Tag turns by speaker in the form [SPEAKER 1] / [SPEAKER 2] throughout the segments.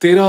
[SPEAKER 1] 13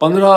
[SPEAKER 1] 15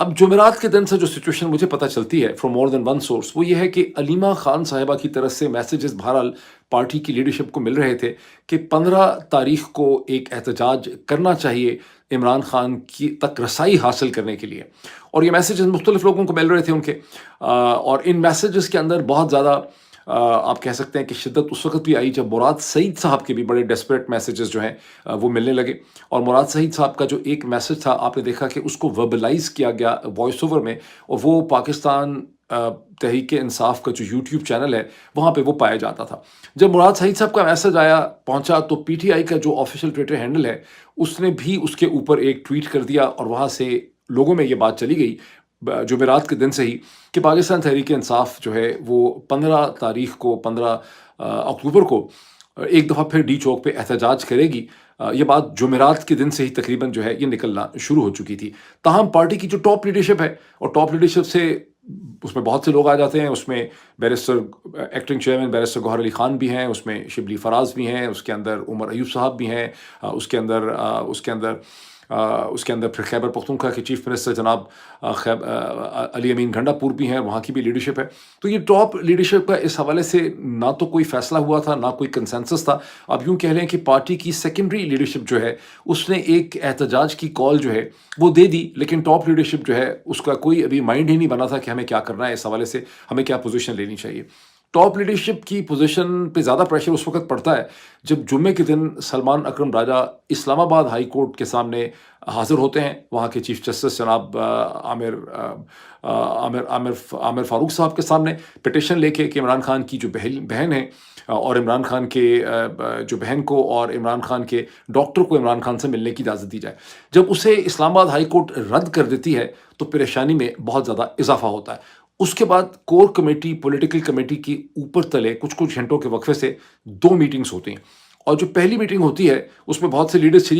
[SPEAKER 1] اب جمعرات کے دن سے جو سچویشن مجھے پتہ چلتی ہے from more than one source, وہ یہ ہے کہ علیمہ خان صاحبہ کی طرف سے میسیجز بہرحال پارٹی کی لیڈرشپ کو مل رہے تھے کہ 15 تاریخ کو ایک احتجاج کرنا چاہیے عمران خان کی تک رسائی حاصل کرنے کے لیے، اور یہ میسیجز مختلف لوگوں کو مل رہے تھے ان کے، اور ان میسیجز کے اندر بہت زیادہ آپ کہہ سکتے ہیں کہ شدت اس وقت بھی آئی جب مراد سعید صاحب کے بھی بڑے ڈیسپریٹ میسیجز جو ہیں وہ ملنے لگے، اور مراد سعید صاحب کا جو ایک میسیج تھا آپ نے دیکھا کہ اس کو وربلائز کیا گیا وائس اوور میں، اور وہ پاکستان تحریک انصاف کا جو یوٹیوب چینل ہے وہاں پہ وہ پایا جاتا تھا۔ جب مراد سعید صاحب کا میسیج پہنچا تو پی ٹی آئی کا جو آفیشیل ٹویٹر ہینڈل ہے اس نے بھی اس کے اوپر ایک ٹویٹ کر دیا، اور وہاں سے لوگوں میں یہ بات چلی گئی جمعرات کے دن سے ہی کہ پاکستان تحریک انصاف جو ہے وہ 15 تاریخ کو 15 اکتوبر کو ایک دفعہ پھر ڈی چوک پہ احتجاج کرے گی۔ یہ بات جمعرات کے دن سے ہی تقریباً جو ہے یہ نکلنا شروع ہو چکی تھی۔ تاہم پارٹی کی جو ٹاپ لیڈرشپ ہے، اور ٹاپ لیڈرشپ سے اس میں بہت سے لوگ آ جاتے ہیں، اس میں بیرسٹر ایکٹنگ چیئرمین بیرسٹر گوہر علی خان بھی ہیں، اس میں شبلی فراز بھی ہیں، اس کے اندر عمر ایوب صاحب بھی ہیں، اس کے اندر پھر خیبر پختونخوا کے چیف منسٹر جناب علی امین گھنڈا پور بھی ہیں، وہاں کی بھی لیڈرشپ ہے۔ تو یہ ٹاپ لیڈرشپ کا اس حوالے سے نہ تو کوئی فیصلہ ہوا تھا، نہ کوئی کنسنسس تھا۔ اب یوں کہہ لیں کہ پارٹی کی سیکنڈری لیڈرشپ جو ہے اس نے ایک احتجاج کی کال جو ہے وہ دے دی، لیکن ٹاپ لیڈرشپ جو ہے اس کا کوئی ابھی مائنڈ ہی نہیں بنا تھا کہ ہمیں کیا کرنا ہے، اس حوالے سے ہمیں کیا پوزیشن لینی چاہیے۔ ٹاپ لیڈرشپ کی پوزیشن پہ زیادہ پریشر اس وقت پڑتا ہے جب جمعے کے دن سلمان اکرم راجہ اسلام آباد ہائی کورٹ کے سامنے حاضر ہوتے ہیں، وہاں کے چیف جسٹس جناب عامر فاروق صاحب کے سامنے پٹیشن لے کے کہ عمران خان کی جو بہن ہے، اور عمران خان کے جو بہن کو اور عمران خان کے ڈاکٹر کو عمران خان سے ملنے کی اجازت دی جائے۔ جب اسے اسلام آباد ہائی کورٹ رد کر دیتی ہے تو پریشانی میں بہت زیادہ اضافہ ہوتا ہے۔ اس کے بعد کور کمیٹی پولیٹیکل کمیٹی کی اوپر تلے کچھ گھنٹوں کے وقفے سے 2 میٹنگز ہوتی ہیں، اور جو پہلی میٹنگ ہوتی ہے اس میں بہت سے لیڈرز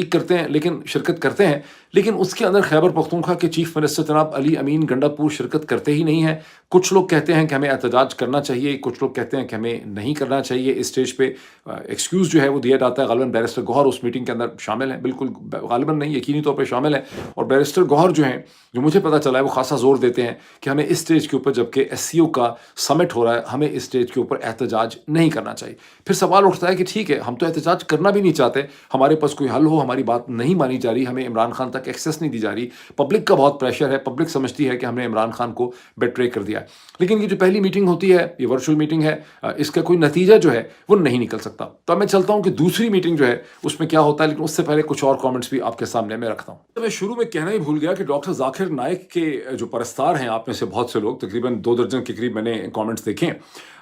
[SPEAKER 1] شرکت کرتے ہیں، لیکن اس کے اندر خیبر پختونخوا کے چیف منسٹر جناب علی امین گنڈا پور شرکت کرتے ہی نہیں ہیں۔ کچھ لوگ کہتے ہیں کہ ہمیں احتجاج کرنا چاہیے، کچھ لوگ کہتے ہیں کہ ہمیں نہیں کرنا چاہیے۔ اس اسٹیج پہ ایکسکیوز جو ہے وہ دیا جاتا ہے، غالباً بیرسٹر گوہر اس میٹنگ کے اندر شامل ہیں، بالکل غالباً نہیں یقینی طور پہ شامل ہیں، اور بیرسٹر گوہر جو ہیں جو مجھے پتہ چلا ہے وہ خاصا زور دیتے ہیں کہ ہمیں اس اسٹیج کے اوپر، جبکہ ایس سی او کا سمٹ ہو رہا ہے، ہمیں اس اسٹیج کے اوپر احتجاج نہیں کرنا چاہیے۔ پھر سوال اٹھتا ہے کہ ٹھیک ہے ہم تو احتجاج کرنا بھی نہیں چاہتے، ہمارے پاس کوئی حل ہو، ہماری بات نہیں مانی جا رہی، ہمیں عمران خان تک ایکسیس نہیں دی جا رہی، پبلک کا بہت پریشر ہے، پبلک سمجھتی ہے کہ ہم نے عمران خان کو بیٹرے کر دیا ہے، لیکن یہ جو پہلی میٹنگ ہوتی ہے یہ ورچوئل میٹنگ ہے، اس کا کوئی نتیجہ جو ہے وہ نہیں نکل سکتا۔ تو میں چلتا ہوں کہ دوسری میٹنگ جو ہے اس میں کیا ہوتا ہے، لیکن اس سے پہلے کچھ اور کامنٹس بھی آپ کے سامنے میں رکھتا ہوں۔ میں شروع میں کہنا ہی بھول گیا کہ ڈاکٹر ذاکر نائک کے جو پرستار ہیں، آپ میں سے بہت سے لوگ، تقریباً 2 درجن کے قریب میں نے کامنٹس دیکھے ہیں،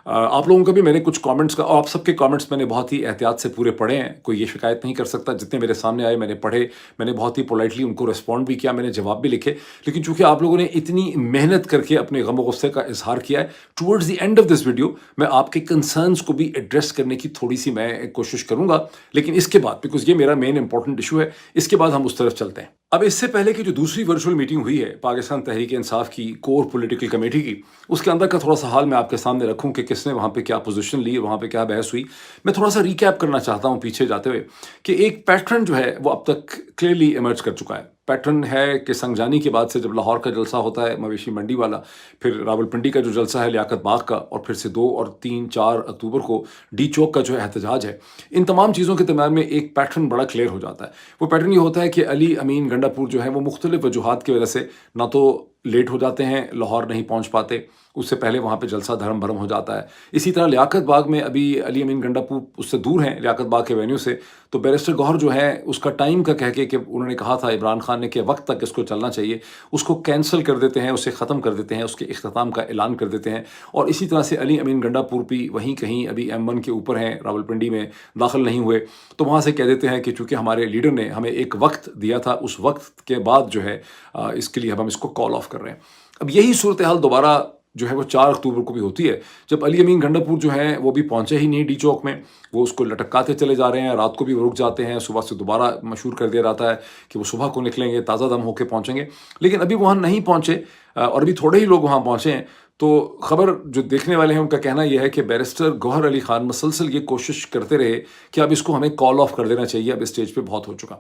[SPEAKER 1] آپ لوگوں کا بھی میں نے کچھ کامنٹس کا، اور آپ سب کے کامنٹس میں نے بہت ہی احتیاط سے پورے پڑھے ہیں، کوئی یہ شکایت نہیں کر سکتا، جتنے میرے سامنے آئے میں نے پڑھے، میں نے بہت ہی پولائٹلی ان کو ریسپونڈ بھی کیا، میں نے جواب بھی لکھے، لیکن چونکہ آپ لوگوں نے اتنی محنت کر کے اپنے غم و غصے کا اظہار کیا ہے، towards the end of this video میں آپ کے کنسرنس کو بھی ایڈریس کرنے کی تھوڑی سی میں کوشش کروں گا، لیکن اس کے بعد، بیکاز یہ میرا مین امپورٹنٹ ایشو ہے، اس کے بعد ہم اس طرف چلتے ہیں۔ اب اس سے پہلے کی جو دوسری ورچوئل میٹنگ ہوئی ہے پاکستان تحریک انصاف کی کور پولیٹیکل کمیٹی کی، اس کے اندر کا تھوڑا سا حال میں آپ کے سامنے رکھوں کہ کس نے وہاں پہ کیا پوزیشن لی، وہاں پہ کیا بحث ہوئی۔ میں تھوڑا سا ریکیپ کرنا چاہتا ہوں پیچھے جاتے ہوئے کہ ایک پیٹرن جو ہے وہ اب تک کلیئرلی ایمرج کر چکا ہے۔ پیٹرن ہے کہ سنگجانی کے بعد سے جب لاہور کا جلسہ ہوتا ہے مویشی منڈی والا، پھر راولپنڈی کا جو جلسہ ہے لیاقت باغ کا، اور پھر سے 2 اور 3 4 اکتوبر کو ڈی چوک کا جو احتجاج ہے، ان تمام چیزوں کے درمیان میں ایک پیٹرن بڑا کلیئر ہو جاتا ہے۔ وہ پیٹرن یہ ہوتا ہے کہ علی امین گنڈا پور جو ہے وہ مختلف وجوہات کی وجہ سے نہ تو لیٹ ہو جاتے ہیں، لاہور نہیں پہنچ پاتے، اس سے پہلے وہاں پہ جلسہ دھرم بھرم ہو جاتا ہے۔ اسی طرح لیاقت باغ میں ابھی علی امین گنڈا پور اس سے دور ہیں، لیاقت باغ کے وینیو سے، تو بیرسٹر گوہر جو ہے اس کا ٹائم کا کہہ کے کہ انہوں نے کہا تھا عمران خان نے کہ وقت تک اس کو چلنا چاہیے، اس کو کینسل کر دیتے ہیں، اسے ختم کر دیتے ہیں، اس کے اختتام کا اعلان کر دیتے ہیں۔ اور اسی طرح سے علی امین گنڈا پور بھی وہیں کہیں ابھی M1 کے اوپر ہیں، راولپنڈی میں داخل نہیں ہوئے، تو وہاں سے کہہ دیتے ہیں کہ چونکہ ہمارے لیڈر نے ہمیں ایک وقت دیا تھا، اس وقت کے بعد جو ہے اس کے لیے ہم اس کو کال آف کر رہے ہیں۔ اب یہی صورتحال دوبارہ جو ہے وہ 4 اکتوبر کو بھی ہوتی ہے، جب علی امین گنڈا پور جو ہیں وہ بھی پہنچے ہی نہیں ڈی چوک میں، وہ اس کو لٹکاتے چلے جا رہے ہیں، رات کو بھی رک جاتے ہیں، صبح سے دوبارہ مشہور کر دیا جاتا ہے کہ وہ صبح کو نکلیں گے، تازہ دم ہو کے پہنچیں گے، لیکن ابھی وہاں نہیں پہنچے، اور ابھی تھوڑے ہی لوگ وہاں پہنچے ہیں۔ تو خبر جو دیکھنے والے ہیں ان کا کہنا یہ ہے کہ بیرسٹر گوہر علی خان مسلسل یہ کوشش کرتے رہے کہ اب اس کو ہمیں کال آف کر دینا چاہیے، اب اسٹیج پہ بہت ہو چکا۔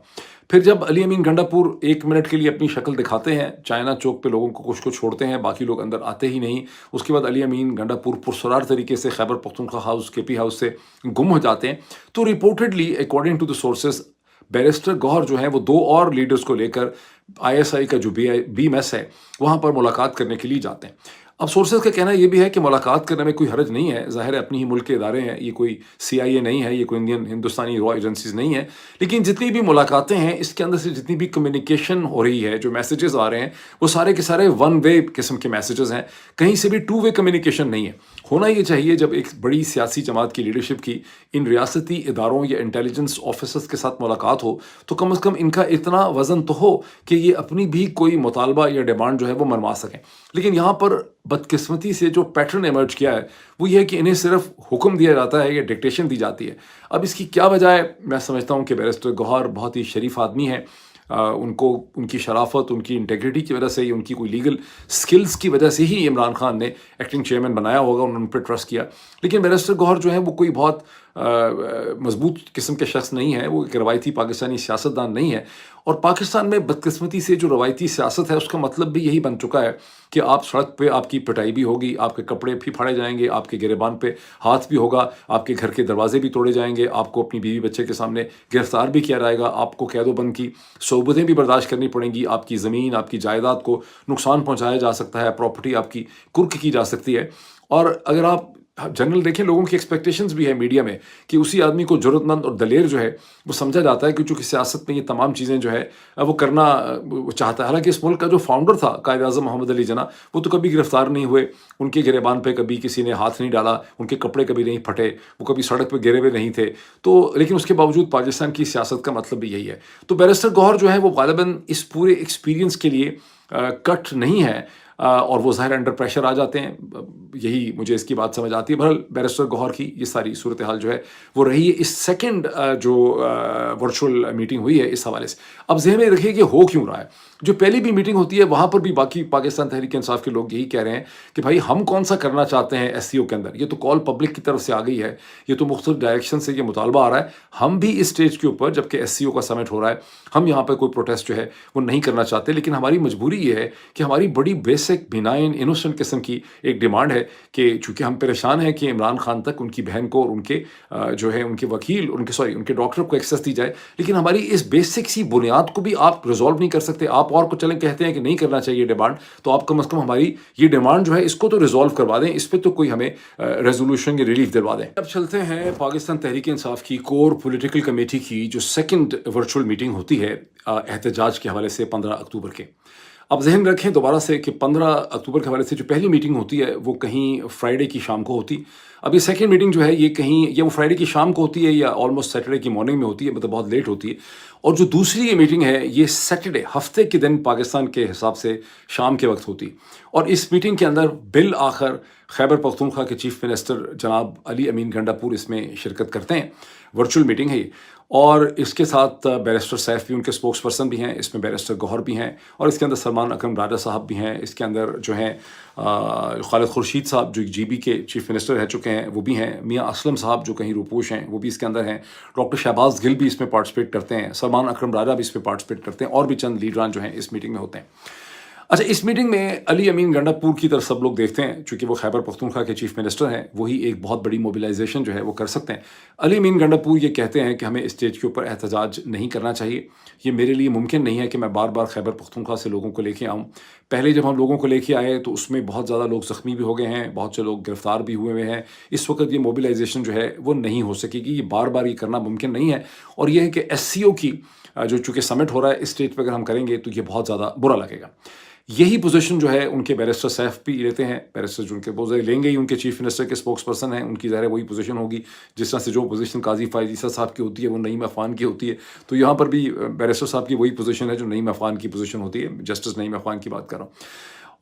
[SPEAKER 1] پھر جب علی امین گنڈا پور 1 منٹ کے لیے اپنی شکل دکھاتے ہیں، چائنا چوک پہ لوگوں کو کچھ کو چھوڑتے ہیں، باقی لوگ اندر آتے ہی نہیں، اس کے بعد علی امین گنڈا پور پرسرار طریقے سے خیبر پختونخوا ہاؤس کے پی ہاؤس سے گم ہو جاتے ہیں، تو reportedly according to the sources barrister Gohar جو ہیں وہ 2 اور لیڈرز کو لے کر ISI کا جو بی میس ہے وہاں پر ملاقات کرنے کے لیے جاتے ہیں۔ اب سورسز کا کہنا یہ بھی ہے کہ ملاقات کرنے میں کوئی حرج نہیں ہے، ظاہر ہے اپنی ہی ملک کے ادارے ہیں، یہ کوئی CIA نہیں ہے، یہ کوئی ہندوستانی را ایجنسیز نہیں ہے، لیکن جتنی بھی ملاقاتیں ہیں اس کے اندر سے جتنی بھی کمیونیکیشن ہو رہی ہے، جو میسیجز آ رہے ہیں وہ سارے کے سارے 1 وے قسم کے میسیجز ہیں، کہیں سے بھی 2 وے کمیونیکیشن نہیں ہے۔ ہونا یہ چاہیے جب ایک بڑی سیاسی جماعت کی لیڈرشپ کی ان ریاستی اداروں یا انٹیلیجنس آفیسرز کے ساتھ ملاقات ہو تو کم از کم ان کا اتنا وزن تو ہو کہ یہ اپنی بھی کوئی مطالبہ یا ڈیمانڈ جو ہے وہ منوا سکیں۔ لیکن یہاں پر بدقسمتی سے جو پیٹرن ایمرج کیا ہے وہ یہ ہے کہ انہیں صرف حکم دیا جاتا ہے یا ڈکٹیشن دی جاتی ہے۔ اب اس کی کیا وجہ ہے؟ میں سمجھتا ہوں کہ بیرسٹر گوہر بہت ہی شریف آدمی ہے، ان کو ان کی شرافت، ان کی انٹیگریٹی کی وجہ سے ہی، ان کی کوئی لیگل سکلز کی وجہ سے ہی عمران خان نے ایکٹنگ چیئرمین بنایا ہوگا، انہوں نے ان پہ ٹرسٹ کیا۔ لیکن بیرسٹر گوہر جو ہیں وہ کوئی بہت مضبوط قسم کے شخص نہیں ہے، وہ ایک روایتی پاکستانی سیاستدان نہیں ہے، اور پاکستان میں بدقسمتی سے جو روایتی سیاست ہے اس کا مطلب بھی یہی بن چکا ہے کہ آپ سڑک پہ آپ کی پٹائی بھی ہوگی، آپ کے کپڑے بھی پھاڑے جائیں گے، آپ کے گریبان پہ ہاتھ بھی ہوگا، آپ کے گھر کے دروازے بھی توڑے جائیں گے، آپ کو اپنی بیوی بچے کے سامنے گرفتار بھی کیا جائے گا، آپ کو قید و بند کی صعوبتیں بھی برداشت کرنی پڑیں گی، آپ کی زمین، آپ کی جائیداد کو نقصان پہنچایا جا سکتا ہے، پراپرٹی آپ کی کرک کی جا سکتی ہے۔ اور اگر آپ جنرل دیکھیں، لوگوں کی ایکسپیکٹیشنز بھی ہے میڈیا میں کہ اسی آدمی کو جرأت مند اور دلیر جو ہے وہ سمجھا جاتا ہے کہ چونکہ سیاست میں یہ تمام چیزیں جو ہے وہ کرنا وہ چاہتا ہے۔ حالانکہ اس ملک کا جو فاؤنڈر تھا قائد اعظم محمد علی جناح، وہ تو کبھی گرفتار نہیں ہوئے، ان کے گریبان پہ کبھی کسی نے ہاتھ نہیں ڈالا، ان کے کپڑے کبھی نہیں پھٹے، وہ کبھی سڑک پہ گرے ہوئے نہیں تھے، تو لیکن اس کے باوجود پاکستان کی سیاست کا مطلب بھی یہی ہے۔ تو بیرسٹر گوہر جو ہے وہ غالباً اس پورے ایکسپیرینس کے لیے کٹ نہیں ہے، اور وہ ظاہر انڈر پریشر آ جاتے ہیں، یہی مجھے اس کی بات سمجھ آتی ہے۔ بہرحال بیرسٹر گوہر کی یہ ساری صورتحال جو ہے وہ رہی ہے اس سیکنڈ جو ورچوئل میٹنگ ہوئی ہے اس حوالے سے۔ اب ذہن میں رکھیے کہ ہو کیوں رہا ہے۔ جو پہلی بھی میٹنگ ہوتی ہے وہاں پر بھی باقی پاکستان تحریک انصاف کے لوگ یہی کہہ رہے ہیں کہ بھائی ہم کون سا کرنا چاہتے ہیں SCO کے اندر، یہ تو کال پبلک کی طرف سے آ گئی ہے، یہ تو مختلف ڈائریکشن سے یہ مطالبہ آ رہا ہے، ہم بھی اس سٹیج کے اوپر جبکہ SCO کا سمٹ ہو رہا ہے ہم یہاں پہ کوئی پروٹیسٹ جو ہے وہ نہیں کرنا چاہتے، لیکن ہماری مجبوری یہ ہے کہ ہماری بڑی بیسک بینائن انوسنٹ قسم کی ایک ڈیمانڈ ہے کہ چونکہ ہم پریشان ہیں کہ عمران خان تک ان کی بہن کو اور ان کے جو ہے ان کے وکیل ان کے ڈاکٹر کو ایکسیس دی جائے، لیکن ہماری اس بیسک سی بنیاد کو بھی آپ ریزالو نہیں کر سکتے۔ آپ اور کو چلیں کہتے ہیں کہ نہیں کرنا چاہیے ڈیمانڈ، تو آپ کم از کم ہماری یہ ڈیمانڈ جو ہے اس کو تو ریزالو کروا دیں، اس پہ تو کوئی ہمیں ریزولوشن یا ریلیف دلوا دیں۔ اب چلتے ہیں پاکستان تحریک انصاف کی کور پولیٹیکل کمیٹی کی جو سیکنڈ ورچوئل میٹنگ ہوتی ہے احتجاج کے حوالے سے 15 اکتوبر کے۔ اب ذہن رکھیں دوبارہ سے کہ 15 اکتوبر کے حوالے سے جو پہلی میٹنگ ہوتی ہے وہ کہیں فرائیڈے کی شام کو ہوتی، اب یہ سیکنڈ میٹنگ جو ہے یہ کہیں یا وہ فرائیڈے کی شام کو ہوتی ہے یا آلموسٹ سیٹرڈے کی مارننگ میں ہوتی ہے، مطلب بہت لیٹ ہوتی ہے، اور جو دوسری یہ میٹنگ ہے یہ سیٹرڈے ہفتے کے دن پاکستان کے حساب سے شام کے وقت ہوتی، اور اس میٹنگ کے اندر بالآخر خیبر پختونخوا کے چیف منسٹر جناب علی امین گنڈا پور اس میں شرکت کرتے ہیں، ورچوئل میٹنگ ہے یہ، اور اس کے ساتھ بیرسٹر سیف بھی ان کے اسپوکس پرسن بھی ہیں، اس میں بیرسٹر گوہر بھی ہیں، اور اس کے اندر سلمان اکرم راجہ صاحب بھی ہیں، اس کے اندر جو ہیں خالد خورشید صاحب جو GB کے چیف منسٹر رہ چکے ہیں وہ بھی ہیں، میاں اسلم صاحب جو کہیں روپوش ہیں وہ بھی اس کے اندر ہیں، ڈاکٹر شہباز گل بھی اس میں پارٹیسپیٹ کرتے ہیں، سلمان اکرم راجہ بھی اس میں پارٹیسپیٹ کرتے ہیں، اور بھی چند لیڈران جو ہیں اس میٹنگ میں ہوتے ہیں۔ اچھا، اس میٹنگ میں علی امین گنڈا پور کی طرف سب لوگ دیکھتے ہیں، چونکہ وہ خیبر پختونخوا کے چیف منسٹر ہیں، وہی ایک بہت بڑی موبلائزیشن جو ہے وہ کر سکتے ہیں۔ علی امین گنڈا پور یہ کہتے ہیں کہ ہمیں اسٹیج کے اوپر احتجاج نہیں کرنا چاہیے، یہ میرے لیے ممکن نہیں ہے کہ میں بار بار خیبر پختونخوا سے لوگوں کو لے کے آؤں۔ پہلے جب ہم لوگوں کو لے کے آئے تو اس میں بہت زیادہ لوگ زخمی بھی ہو گئے ہیں، بہت سے لوگ گرفتار بھی ہوئے ہیں، اس وقت یہ موبلائزیشن جو ہے وہ نہیں ہو سکے گی، یہ بار بار یہ کرنا ممکن نہیں ہے، اور یہ ہے کہ SCO کی جو چونکہ سمٹ ہو رہا ہے اس اسٹیج پہ اگر ہم کریں گے تو یہ بہت زیادہ برا لگے گا۔ یہی پوزیشن جو ہے ان کے بیرسٹر سیف بھی لیتے ہیں، بیرسٹر جو ان کے بوزے لیں گے ہی، ان کے چیف منسٹر کے اسپوکس پرسن ہیں، ان کی ظاہر وہی پوزیشن ہوگی جس طرح سے جو پوزیشن قاضی فائز عیسیٰ صاحب کی ہوتی ہے وہ نعیم عفان کی ہوتی ہے، تو یہاں پر بھی بیرسٹر صاحب کی وہی پوزیشن ہے جو نعیم عفان کی پوزیشن ہوتی ہے، جسٹس نعیم عفان کی بات کر رہا ہوں۔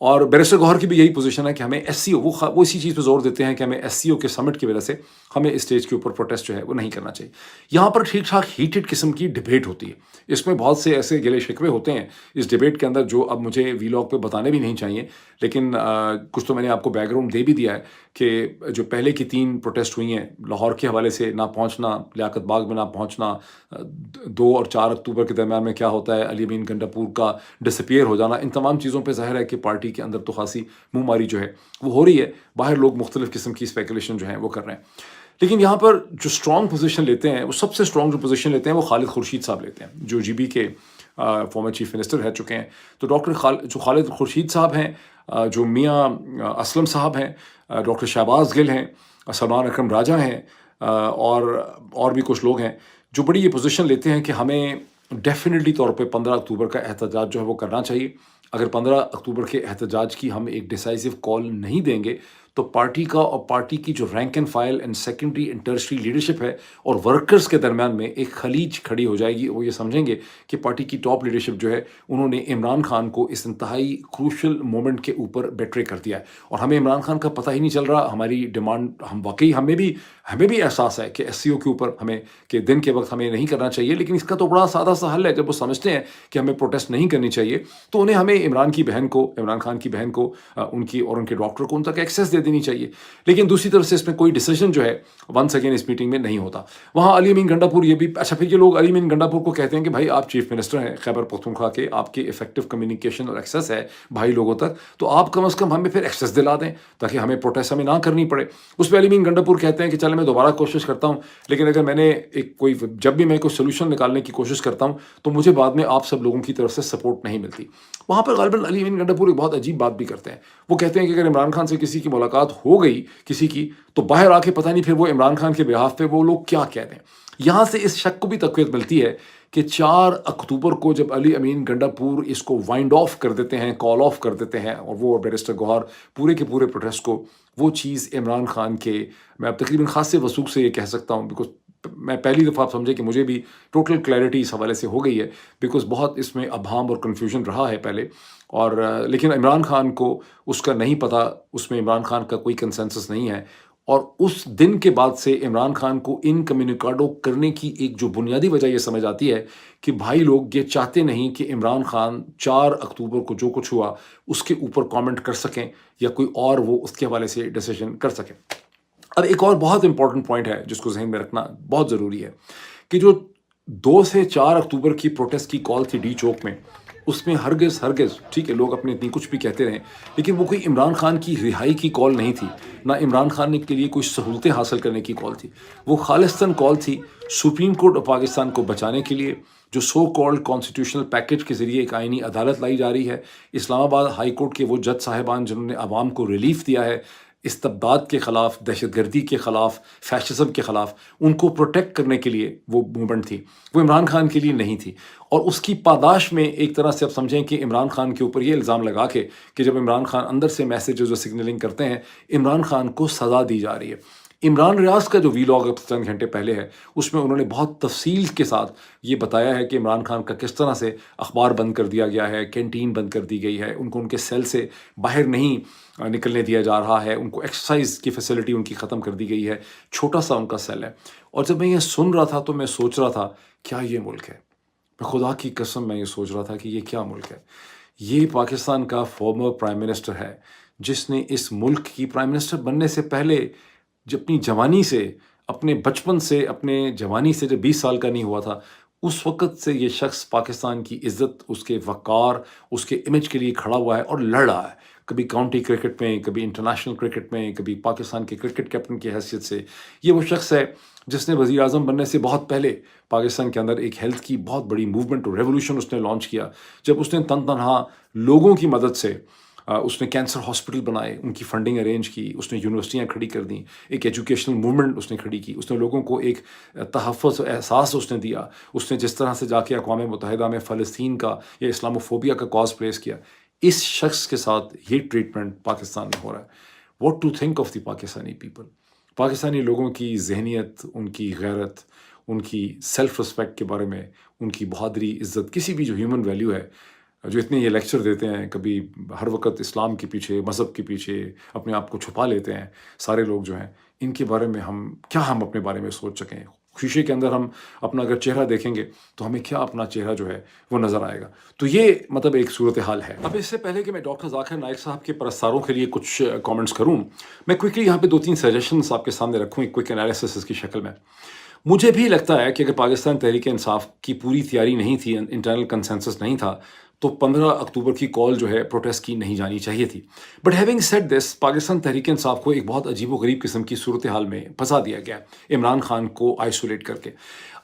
[SPEAKER 1] اور بیرسٹر گوہر کی بھی یہی پوزیشن ہے کہ ہمیں ایس سی او وہ اسی چیز پہ زور دیتے ہیں کہ ہمیں ایس سی او کے سمٹ کی وجہ سے ہمیں اسٹیج کے اوپر پروٹیسٹ جو ہے وہ نہیں کرنا چاہیے. یہاں پر ٹھیک ٹھاک ہیٹڈ قسم کی ڈبیٹ ہوتی ہے. اس میں بہت سے ایسے گلے شکوے ہوتے ہیں اس ڈبیٹ کے اندر جو اب مجھے وی لاگ پہ بتانے بھی نہیں چاہیے، لیکن کچھ تو میں نے آپ کو بیک گراؤنڈ دے بھی دیا ہے کہ جو پہلے کی 3 پروٹیسٹ ہوئی ہیں لاہور کے حوالے سے، نہ پہنچنا، لیاقت باغ میں نہ پہنچنا، 2 اور 4 اکتوبر کے درمیان میں کیا ہوتا ہے، علی امین گنڈاپور کا ڈسپیئر ہو جانا، ان تمام چیزوں پہ ظاہر ہے کہ پارٹی کے اندر تو خاصی منہ ماری جو ہے وہ ہو رہی ہے. باہر لوگ مختلف قسم کی اسپیکولیشن جو ہیں وہ کر رہے ہیں. لیکن یہاں پر جو اسٹرانگ پوزیشن لیتے ہیں، وہ سب سے اسٹرانگ جو پوزیشن لیتے ہیں وہ خالد خورشید صاحب لیتے ہیں، جو جی بی کے فارمر چیف منسٹر رہ چکے ہیں. تو جو خالد خورشید صاحب ہیں، جو میاں اسلم صاحب ہیں، ڈاکٹر شہباز گل ہیں، سلمان اکرم راجہ ہیں، اور بھی کچھ لوگ ہیں جو بڑی یہ پوزیشن لیتے ہیں کہ ہمیں ڈیفینیٹلی طور پہ 15 اکتوبر کا احتجاج جو ہے وہ کرنا چاہیے. اگر 15 اکتوبر کے احتجاج کی ہم ایک ڈیسائزو کال نہیں دیں گے تو پارٹی کا اور پارٹی کی جو rank and file and secondary and tertiary leadership ہے اور ورکرز کے درمیان میں ایک خلیج کھڑی ہو جائے گی. وہ یہ سمجھیں گے کہ پارٹی کی ٹاپ لیڈرشپ جو ہے انہوں نے عمران خان کو اس انتہائی کروشل مومنٹ کے اوپر بیٹرے کر دیا ہے، اور ہمیں عمران خان کا پتہ ہی نہیں چل رہا. ہماری ڈیمانڈ، ہم واقعی ہمیں بھی احساس ہے کہ ایس سی او کے اوپر ہمیں کہ دن کے وقت ہمیں نہیں کرنا چاہیے، لیکن اس کا تو بڑا سادہ سا حل ہے. جب وہ سمجھتے ہیں کہ ہمیں پروٹیسٹ نہیں کرنی چاہیے تو انہیں ہمیں عمران خان کی بہن کو ان کی اور ان کے ڈاکٹر کو ان تک ایکسیس دے دینی چاہیے. لیکن دوسری طرف سے اس میں کوئی ڈیسیجن جو ہے ونس اگین اس میٹنگ میں نہیں ہوتا. وہاں علی امین گنڈاپور یہ بھی اچھا، پھر یہ لوگ علی امین گنڈاپور کو کہتے ہیں کہ بھائی آپ چیف منسٹر ہیں خیبر پختونخوا کے، آپ کے افیکٹو کمیونیکیشن اور ایکسیس ہے بھائی لوگوں تک، تو آپ کم از کم ہمیں پھر ایکسیس دلا دیں تاکہ ہمیں پروٹیسٹ ہمیں نہ کرنی پڑے. اس پہ علی امین گنڈاپور کہتے ہیں کہ چلے میں دوبارہ کوشش کرتا ہوں، لیکن اگر میں نے جب بھی میں کوئی سولوشن نکالنے کی کوشش کرتا ہوں تو مجھے بعد میں آپ سب لوگوں کی طرف سے سپورٹ نہیں ملتی. وہاں پر غالباً علی امین گنڈاپور ایک بہت عجیب بات بھی کرتے ہیں. وہ کہتے ہیں کہ اگر عمران خان سے کسی کی ملاقات ہو گئی کسی کی تو باہر آ کے پتہ نہیں پھر وہ عمران خان کے بہاف پہ وہ لوگ کیا کہتے ہیں. یہاں سے اس شک کو بھی تقویت ملتی ہے کہ 4 اکتوبر کو جب علی امین گنڈاپور اس کو وائنڈ آف کر دیتے ہیں، کال آف کر دیتے ہیں، اور وہ بیرسٹر گوہر پورے کے پورے پروٹیسٹ کو، وہ چیز عمران خان کے، میں اب تقریباً خاصے وثوق سے یہ کہہ سکتا ہوں، بیکاز میں پہلی دفعہ آپ سمجھے کہ مجھے بھی ٹوٹل کلیئرٹی اس حوالے سے ہو گئی ہے، بیکاز بہت اس میں ابہام اور کنفیوژن رہا ہے پہلے. اور لیکن عمران خان کو اس کا نہیں پتہ، اس میں عمران خان کا کوئی کنسنسس نہیں ہے. اور اس دن کے بعد سے عمران خان کو ان کمیونیکاڈو کرنے کی ایک جو بنیادی وجہ یہ سمجھ آتی ہے کہ بھائی لوگ یہ چاہتے نہیں کہ عمران خان 4 اکتوبر کو جو کچھ ہوا اس کے اوپر کامنٹ کر سکیں یا کوئی اور وہ اس کے حوالے سے ڈیسیژن کر سکیں. اب ایک اور بہت امپورٹنٹ پوائنٹ ہے جس کو ذہن میں رکھنا بہت ضروری ہے کہ جو 2 سے 4 اکتوبر کی پروٹیسٹ کی کال تھی ڈی چوک میں، اس میں ہرگز ٹھیک ہے لوگ اپنے اتنی کچھ بھی کہتے رہیں، لیکن وہ کوئی عمران خان کی رہائی کی کال نہیں تھی، نہ عمران خان کے لیے کوئی سہولتیں حاصل کرنے کی کال تھی. وہ خالصتاً کال تھی سپریم کورٹ آف پاکستان کو بچانے کے لیے، جو سو کالڈ کانسٹیٹیوشنل پیکج کے ذریعے ایک آئینی عدالت لائی جا رہی ہے. اسلام آباد ہائی کورٹ کے وہ جج صاحبان جنہوں نے عوام کو ریلیف دیا ہے استبداد کے خلاف، دہشت گردی کے خلاف، فیشزم کے خلاف، ان کو پروٹیکٹ کرنے کے لیے وہ موومنٹ تھی، وہ عمران خان کے لیے نہیں تھی. اور اس کی پاداش میں ایک طرح سے آپ سمجھیں کہ عمران خان کے اوپر یہ الزام لگا کے کہ جب عمران خان اندر سے میسیجز اور سگنلنگ کرتے ہیں عمران خان کو سزا دی جا رہی ہے. عمران ریاض کا جو وی لاگ اب چند گھنٹے پہلے ہے اس میں انہوں نے بہت تفصیل کے ساتھ یہ بتایا ہے کہ عمران خان کا کس طرح سے اخبار بند کر دیا گیا ہے، کینٹین بند کر دی گئی ہے، ان کو ان کے سیل سے باہر نہیں نکلنے دیا جا رہا ہے، ان کو ایکسرسائز کی فیسلٹی ان کی ختم کر دی گئی ہے، چھوٹا سا ان کا سیل ہے. اور جب میں یہ سن رہا تھا تو میں سوچ رہا تھا کیا یہ ملک ہے؟ میں خدا کی قسم میں یہ سوچ رہا تھا کہ یہ کیا ملک ہے؟ یہ پاکستان کا فارمر پرائم منسٹر ہے جس نے اس ملک کی پرائم منسٹر بننے سے پہلے اپنی جوانی سے، اپنے بچپن سے، اپنے جوانی سے جب 20 سال کا نہیں ہوا تھا اس وقت سے یہ شخص پاکستان کی عزت، اس کے وقار، اس کے امیج کے لیے کھڑا ہوا ہے اور لڑ رہا ہے. کبھی کاؤنٹی کرکٹ میں، کبھی انٹرنیشنل کرکٹ میں، کبھی پاکستان کے کرکٹ کیپٹن کی حیثیت سے. یہ وہ شخص ہے جس نے وزیر اعظم بننے سے بہت پہلے پاکستان کے اندر ایک ہیلتھ کی بہت بڑی موومنٹ اور ریولوشن اس نے لانچ کیا، جب اس نے تنہا لوگوں کی مدد سے اس نے کینسر ہاسپٹل بنائے، ان کی فنڈنگ ارینج کی، اس نے یونیورسٹیاں کھڑی کر دیں، ایک ایجوکیشنل موومنٹ اس نے کھڑی کی، اس نے لوگوں کو ایک تحفظ احساس اس نے دیا. اس نے جس طرح سے جا کے اقوام متحدہ میں فلسطین کا یا اسلاموفوبیا کا کاز پلیس کیا، اس شخص کے ساتھ یہ ٹریٹمنٹ پاکستان میں ہو رہا ہے. What to think of the Pakistani people? Pakistani لوگوں کی ذہنیت، ان کی غیرت، ان کی سیلف رسپیکٹ کے بارے میں، ان کی بہادری، عزت، کسی بھی جو ہیومن ویلیو ہے، جو اتنے یہ لیکچر دیتے ہیں، کبھی ہر وقت اسلام کے پیچھے، مذہب کے پیچھے اپنے آپ کو چھپا لیتے ہیں سارے لوگ جو ہیں، ان کے بارے میں ہم اپنے بارے میں سوچ سکیں؟ شیشے کے اندر ہم اپنا اگر چہرہ دیکھیں گے تو ہمیں کیا اپنا چہرہ جو ہے وہ نظر آئے گا؟ تو یہ مطلب ایک صورتحال ہے۔ اب اس سے پہلے کہ میں ڈاکٹر ذاکر نائک صاحب کے پرستاروں کے لیے کچھ کامنٹس کروں، میں کوئکلی یہاں پہ 2-3 سجیشنس آپ کے سامنے رکھوں، ایک کوئک انالیسس کی شکل میں۔ مجھے بھی لگتا ہے کہ اگر پاکستان تحریک انصاف کی پوری تیاری نہیں تھی، انٹرنل کنسنسس نہیں تھا، تو 15 اکتوبر کی کال جو ہے پروٹیسٹ کی نہیں جانی چاہیے تھی۔ But having said this, Pakistan Tehreek Insaf کو ایک بہت عجیب و غریب قسم کی صورتحال میں پھنسا دیا گیا عمران خان کو آئسولیٹ کر کے۔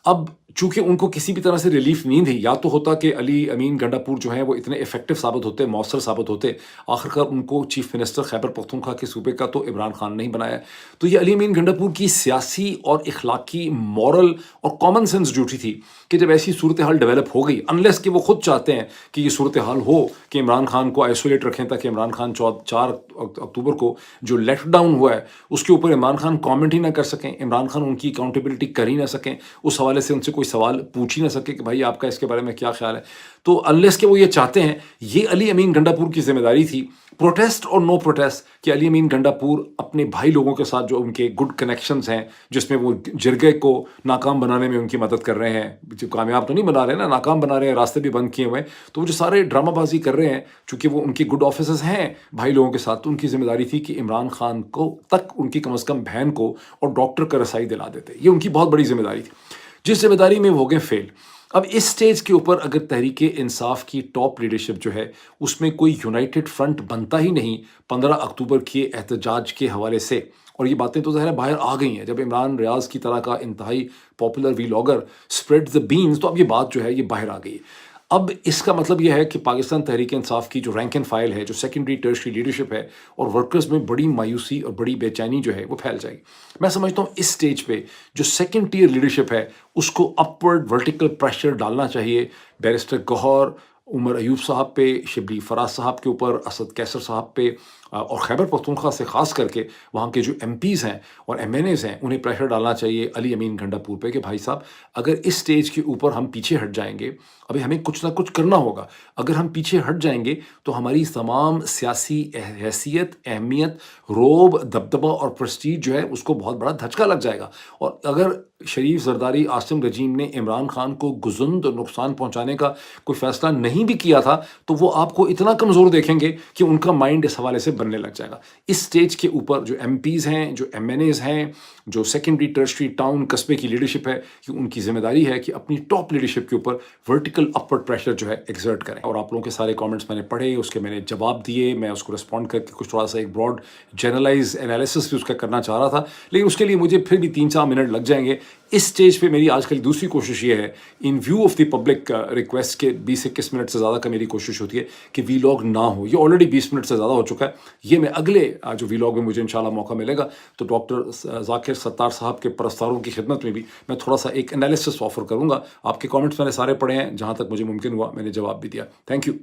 [SPEAKER 1] اب چونکہ ان کو کسی بھی طرح سے ریلیف نہیں تھی، یا تو ہوتا کہ علی امین گنڈا پور جو ہیں وہ اتنے افیکٹو ثابت ہوتے، مؤثر ثابت ہوتے، آخرکار ان کو چیف منسٹر خیبر پختونخوا کے صوبے کا تو عمران خان نہیں بنایا۔ تو یہ علی امین گنڈا پور کی سیاسی اور اخلاقی، مورل اور کامن سینس ڈیوٹی تھی کہ جب ایسی صورتحال ڈیولپ ہو گئی، انلیس کہ وہ خود چاہتے ہیں کہ یہ صورتحال ہو کہ عمران خان کو آئسولیٹ رکھیں تاکہ عمران خان 4 اکتوبر کو جو لیٹ ڈاؤن ہوا ہے اس کے اوپر عمران خان کامنٹ ہی نہ کر سکیں، عمران خان ان کی اکاؤنٹیبلٹی کر ہی نہ سکیں، اس حوالے سے ان سے کوئی سوال پوچھ ہی نہ سکے کہ بھائی آپ کا اس کے بارے میں کیا خیال ہے۔ تو انلیس کہ وہ یہ چاہتے ہیں، یہ علی امین گنڈا پور کی ذمہ داری تھی، پروٹیسٹ اور نو پروٹیسٹ، کہ علی امین گنڈا پور اپنے بھائی لوگوں کے ساتھ جو ان کے گڈ کنیکشنز ہیں، جس میں وہ جرگے کو ناکام بنانے میں ان کی مدد کر رہے ہیں، جو کامیاب تو نہیں بنا رہے نا، ناکام بنا رہے ہیں، راستے بھی بند کیے ہوئے ہیں، تو وہ جو سارے ڈرامہ بازی کر رہے ہیں، چونکہ وہ ان کی گڈ آفیسرز ہیں بھائی لوگوں کے ساتھ، تو ان کی ذمہ داری تھی کہ عمران خان کو تک ان کی کم از کم بہن کو اور ڈاکٹر کا رسائی دلا دیتے۔ یہ ان کی بہت بڑی ذمہ داری تھی، جس ذمہ داری میں وہ ہو گئے فیل۔ اب اس سٹیج کے اوپر اگر تحریک انصاف کی ٹاپ لیڈرشپ جو ہے اس میں کوئی یونائٹڈ فرنٹ بنتا ہی نہیں 15 اکتوبر کے احتجاج کے حوالے سے، اور یہ باتیں تو ظاہر ہے باہر آ گئی ہیں جب عمران ریاض کی طرح کا انتہائی popular vlogger spread the Benz, تو اب یہ بات جو ہے یہ باہر آ گئی ہے۔ اب اس کا مطلب یہ ہے کہ پاکستان تحریک انصاف کی جو رینک اینڈ فائل ہے، جو سیکنڈری ٹرشری لیڈرشپ ہے، اور ورکرز میں بڑی مایوسی اور بڑی بے چینی جو ہے وہ پھیل جائے گی۔ میں سمجھتا ہوں اس سٹیج پہ جو سیکنڈ ٹیئر لیڈرشپ ہے اس کو اپورڈ ورٹیکل پریشر ڈالنا چاہیے، بیرسٹر گوہر، عمر ایوب صاحب پہ، شبلی فراز صاحب کے اوپر، اسد کیسر صاحب پہ، اور خیبر پختونخوا سے خاص کر کے وہاں کے جو ایم پیز ہیں اور ایم این ایز ہیں انہیں پریشر ڈالنا چاہیے علی امین گنڈا پور پہ کہ بھائی صاحب اگر اس سٹیج کے اوپر ہم پیچھے ہٹ جائیں گے، ابھی ہمیں کچھ نہ کچھ کرنا ہوگا، اگر ہم پیچھے ہٹ جائیں گے تو ہماری تمام سیاسی حیثیت، اہمیت، روب، دبدبہ اور پرسٹیج جو ہے اس کو بہت بڑا دھچکا لگ جائے گا۔ اور اگر شریف زرداری عاصم رجیم نے عمران خان کو گزند اور نقصان پہنچانے کا کوئی فیصلہ نہیں بھی کیا تھا تو وہ آپ کو اتنا کمزور دیکھیں گے کہ ان کا مائنڈ اس حوالے سے بننے لگ جائے گا۔ اس سٹیج کے اوپر جو ایم پیز ہیں، جو ایم این ایز ہیں، جو سیکنڈری ٹرشری ٹاؤن قصبے کی لیڈرشپ ہے، کہ ان کی ذمہ داری ہے کہ اپنی ٹاپ لیڈرشپ کے اوپر ورٹیکل اپورڈ پریشر جو ہے ایگزرٹ کریں۔ اور آپ لوگوں کے سارے کامنٹس میں نے پڑھے، اس کے میں نے جواب دیے، میں اس کو رسپونڈ کر کے کچھ تھوڑا سا ایک براڈ جنرلائز انالیسس بھی اس کا کرنا چاہ رہا تھا، لیکن اس کے لیے مجھے پھر بھی 3-4 منٹ لگ جائیں گے۔ اس سٹیج پہ میری آج کل دوسری کوشش یہ ہے، in view of the public request کے 20-21 منٹ سے زیادہ کا میری کوشش ہوتی ہے کہ وی لاگ نہ ہو، یہ آلریڈی 20 منٹ سے زیادہ ہو چکا ہے، یہ میں اگلے جو وی لاگ میں مجھے انشاءاللہ موقع ملے گا تو ڈاکٹر ذاکر ستار صاحب کے پرستاروں کی خدمت میں بھی میں تھوڑا سا ایک انالیسس آفر کروں گا۔ آپ کے کامنٹس میں نے سارے پڑھے ہیں، جہاں تک مجھے ممکن ہوا میں نے جواب بھی دیا۔ Thank you.